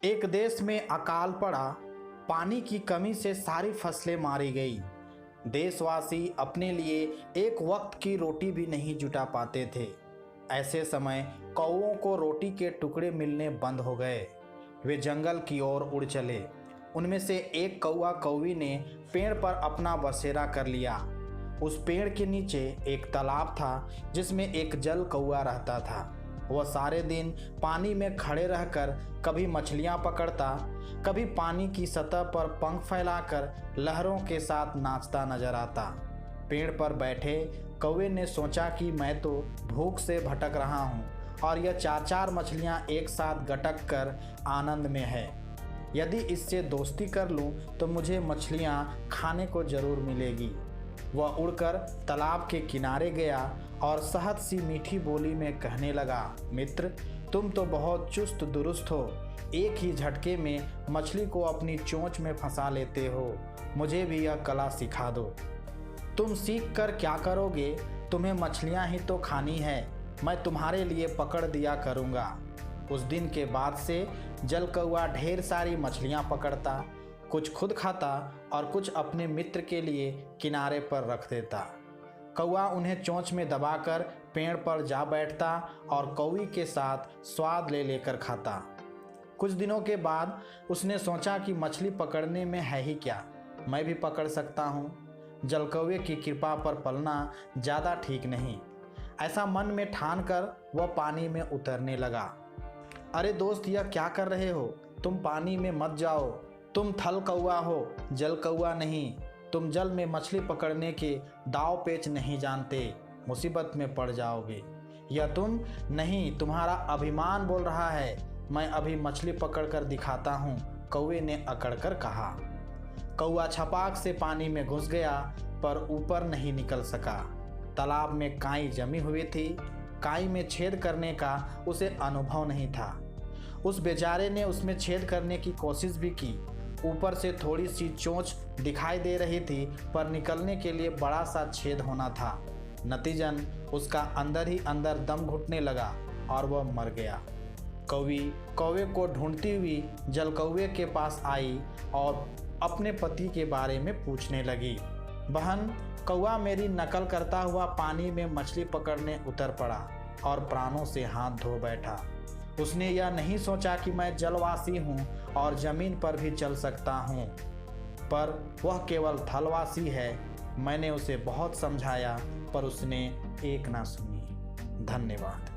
एक देश में अकाल पड़ा। पानी की कमी से सारी फसलें मारी गई। देशवासी अपने लिए एक वक्त की रोटी भी नहीं जुटा पाते थे। ऐसे समय कौओं को रोटी के टुकड़े मिलने बंद हो गए। वे जंगल की ओर उड़ चले। उनमें से एक कौआ कौवी ने पेड़ पर अपना बसेरा कर लिया। उस पेड़ के नीचे एक तालाब था जिसमें एक जल कौआ रहता था। वह सारे दिन पानी में खड़े रहकर कभी मछलियां पकड़ता, कभी पानी की सतह पर पंख फैलाकर लहरों के साथ नाचता नजर आता। पेड़ पर बैठे कौवे ने सोचा कि मैं तो भूख से भटक रहा हूँ और यह चार चार मछलियाँ एक साथ गटक कर आनंद में है। यदि इससे दोस्ती कर लूँ तो मुझे मछलियाँ खाने को ज़रूर मिलेगी। वह उड़कर तालाब के किनारे गया और सहज सी मीठी बोली में कहने लगा, मित्र, तुम तो बहुत चुस्त दुरुस्त हो। एक ही झटके में मछली को अपनी चोंच में फंसा लेते हो। मुझे भी यह कला सिखा दो। तुम सीख कर क्या करोगे? तुम्हें मछलियाँ ही तो खानी है। मैं तुम्हारे लिए पकड़ दिया करूँगा। उस दिन के बाद से जल कौआ ढेर सारी मछलियाँ पकड़ता, कुछ खुद खाता और कुछ अपने मित्र के लिए किनारे पर रख देता। कौआ उन्हें चोंच में दबाकर पेड़ पर जा बैठता और कौवी के साथ स्वाद ले लेकर खाता। कुछ दिनों के बाद उसने सोचा कि मछली पकड़ने में है ही क्या, मैं भी पकड़ सकता हूँ। जलकौवे की कृपा पर पलना ज़्यादा ठीक नहीं। ऐसा मन में ठान कर वह पानी में उतरने लगा। अरे दोस्त, यह क्या कर रहे हो? तुम पानी में मत जाओ। तुम थल कौआ हो, जल कौआ नहीं। तुम जल में मछली पकड़ने के दाव पेच नहीं जानते, मुसीबत में पड़ जाओगे। यह तुम नहीं, तुम्हारा अभिमान बोल रहा है। मैं अभी मछली पकड़ कर दिखाता हूँ, कौवे ने अकड़ कर कहा। कौआ छपाक से पानी में घुस गया पर ऊपर नहीं निकल सका। तालाब में काई जमी हुई थी। काई में छेद करने का उसे अनुभव नहीं था। उस बेचारे ने उसमें छेद करने की कोशिश भी की। ऊपर से थोड़ी सी चोंच दिखाई दे रही थी पर निकलने के लिए बड़ा सा छेद होना था। नतीजन उसका अंदर ही अंदर दम घुटने लगा और वह मर गया। कौवी कौवे को ढूंढती हुई जल कौवे के पास आई और अपने पति के बारे में पूछने लगी। बहन, कौवा मेरी नकल करता हुआ पानी में मछली पकड़ने उतर पड़ा और प्राणों से हाथ धो बैठा। उसने यह नहीं सोचा कि मैं जलवासी हूँ और ज़मीन पर भी चल सकता हूँ, पर वह केवल थलवासी है। मैंने उसे बहुत समझाया पर उसने एक ना सुनी। धन्यवाद।